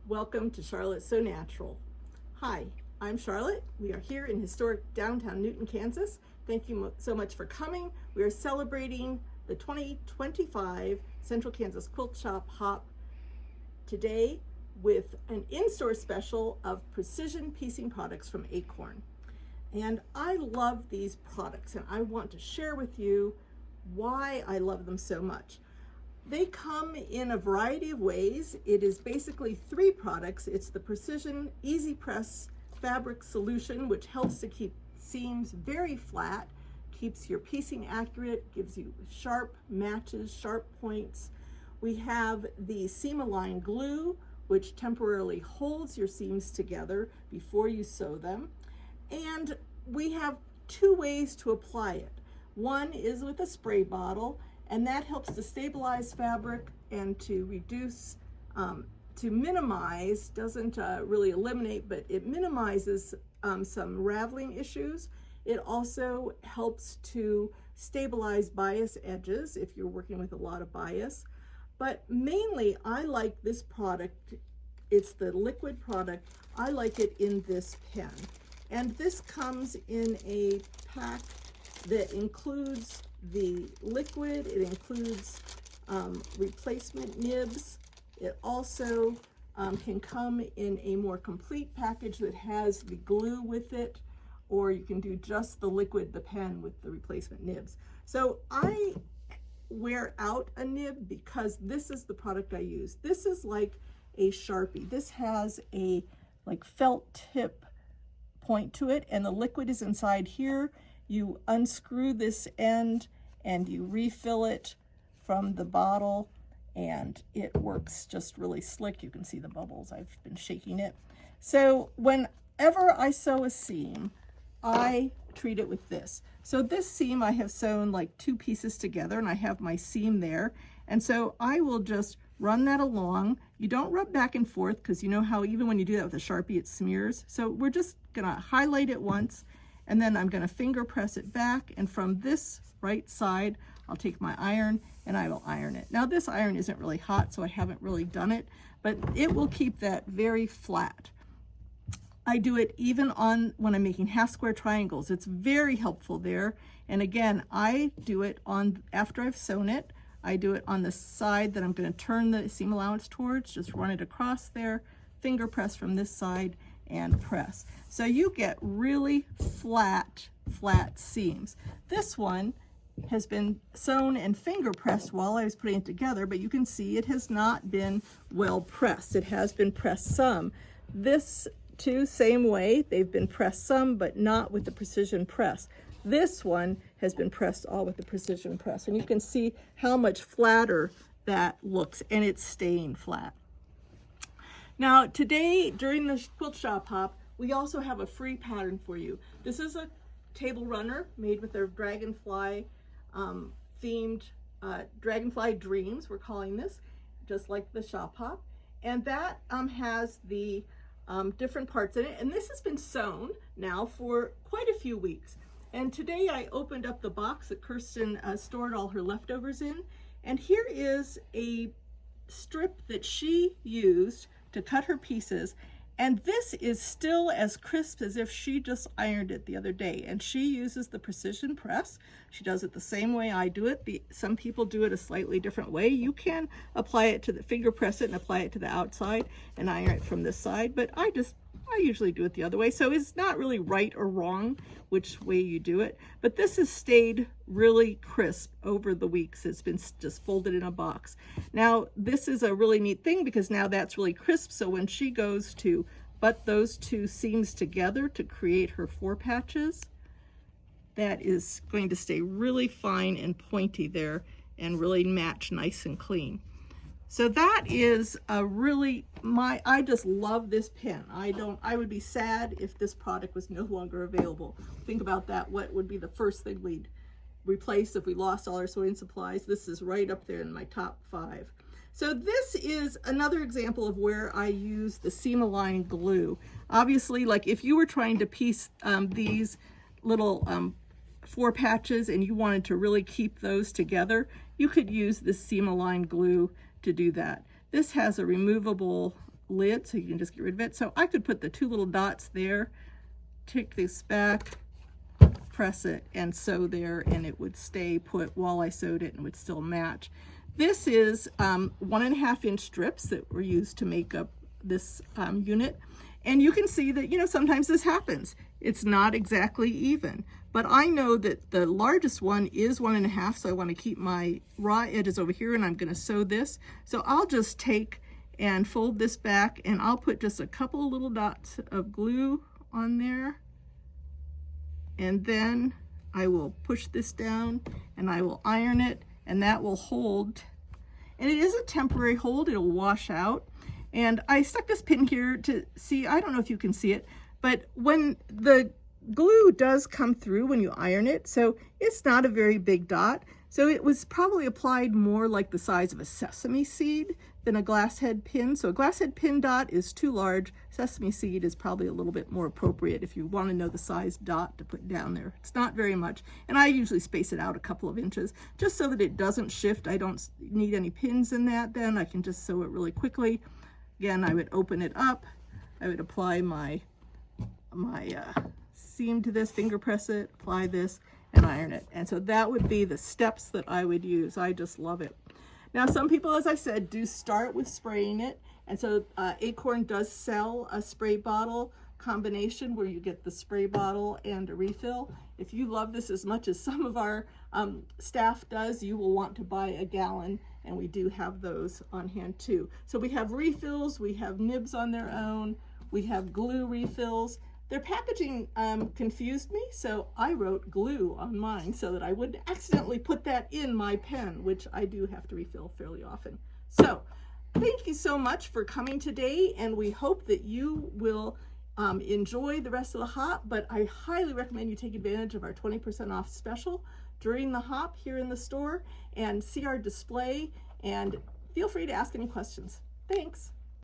Welcome to Charlotte So Natural. Hi, I'm Charlotte. We are here in historic downtown Newton, Kansas. Thank you so much for coming. We are celebrating the 2025 Central Kansas Quilt Shop Hop today with an in-store special of precision piecing products from Acorn. And I love these products, and I want to share with you why I love them so much. They come in a variety of ways. It is basically three products. It's the Precision Easy Press Fabric Solution, which helps to keep seams very flat, keeps your piecing accurate, gives you sharp matches, sharp points. We have the Seam Align Glue, which temporarily holds your seams together before you sew them. And we have two ways to apply it. One is with a spray bottle, and that helps to stabilize fabric and to reduce, to minimize, doesn't really eliminate, but it minimizes some raveling issues. It also helps to stabilize bias edges if you're working with a lot of bias. But mainly, I like this product. It's the liquid product. I like it in this pen. And this comes in a pack that includes the liquid, it includes replacement nibs. It also can come in a more complete package that has the glue with it, or you can do just the liquid, the pen with the replacement nibs. So I wear out a nib because this is the product I use. This is like a Sharpie. This has a like felt tip point to it, and the liquid is inside here. You unscrew this end and you refill it from the bottle, and it works just really slick. You can see the bubbles. I've been shaking it. So whenever I sew a seam, I treat it with this. So this seam I have sewn like two pieces together, and I have my seam there. And so I will just run that along. You don't rub back and forth because you know how even when you do that with a Sharpie, it smears. So we're just gonna highlight it once, and then I'm gonna finger press it back, and from this right side, I'll take my iron and I will iron it. Now this iron isn't really hot, so I haven't really done it, but it will keep that very flat. I do it even on when I'm making half square triangles. It's very helpful there. And again, I do it on, after I've sewn it, I do it on the side that I'm gonna turn the seam allowance towards, just run it across there, finger press from this side, and press. So you get really flat seams. This one has been sewn and finger pressed while I was putting it together, but you can see it has not been well pressed. It has been pressed some. This too, same way, they've been pressed some, but not with the precision press. This one has been pressed all with the precision press, and you can see how much flatter that looks, and it's staying flat. Now today, during the Quilt Shop Hop, we also have a free pattern for you. This is a table runner made with their dragonfly themed Dragonfly Dreams, we're calling this, just like the Shop Hop. And that has the different parts in it. And this has been sewn now for quite a few weeks. And today I opened up the box that Kirsten stored all her leftovers in. And here is a strip that she used to cut her pieces, and this is still as crisp as if she just ironed it the other day. And she uses the precision press. She does it the same way I do it. Some people do it a slightly different way. You can apply it to the finger press it and apply it to the outside and iron it from this side, but I usually do it the other way. So it's not really right or wrong which way you do it, but this has stayed really crisp over the weeks. It's been just folded in a box. Now this is a really neat thing because now that's really crisp, so when she goes to butt those two seams together to create her 4 patches, that is going to stay really fine and pointy there and really match nice and clean. So that is a really, I just love this pen. I would be sad if this product was no longer available. Think about that. What would be the first thing we'd replace if we lost all our sewing supplies? This is right up there in my top 5. So this is another example of where I use the Seam Align glue. Obviously, like if you were trying to piece these little 4 patches and you wanted to really keep those together, you could use this Seam Align glue to do that. This has a removable lid, so you can just get rid of it. So I could put the 2 little dots there, take this back, press it, and sew there, and it would stay put while I sewed it and would still match. This is 1.5 inch strips that were used to make up this unit. And you can see that, you know, sometimes this happens. It's not exactly even, but I know that the largest one is 1.5, so I want to keep my raw edges over here, and I'm going to sew this. So I'll just take and fold this back, and I'll put just a couple little dots of glue on there, and then I will push this down and I will iron it, and that will hold. And it is a temporary hold, it'll wash out. And I stuck this pin here to see, I don't know if you can see it, but when the glue does come through when you iron it, so it's not a very big dot. So it was probably applied more like the size of a sesame seed than a glass head pin. So a glass head pin dot is too large. Sesame seed is probably a little bit more appropriate if you want to know the size dot to put down there. It's not very much. And I usually space it out a couple of inches just so that it doesn't shift. I don't need any pins in that then. I can just sew it really quickly. Again, I would open it up. I would apply my seam to this, finger press it, apply this, and iron it. And so that would be the steps that I would use. I just love it. Now, some people, as I said, do start with spraying it. And so Acorn does sell a spray bottle combination where you get the spray bottle and a refill. If you love this as much as some of our staff does, you will want to buy a gallon, and we do have those on hand too. So we have refills, we have nibs on their own, we have glue refills. Their packaging confused me, so I wrote glue on mine so that I wouldn't accidentally put that in my pen, which I do have to refill fairly often. So thank you so much for coming today, and we hope that you will enjoy the rest of the hop, but I highly recommend you take advantage of our 20% off special during the hop here in the store and see our display, and feel free to ask any questions. Thanks.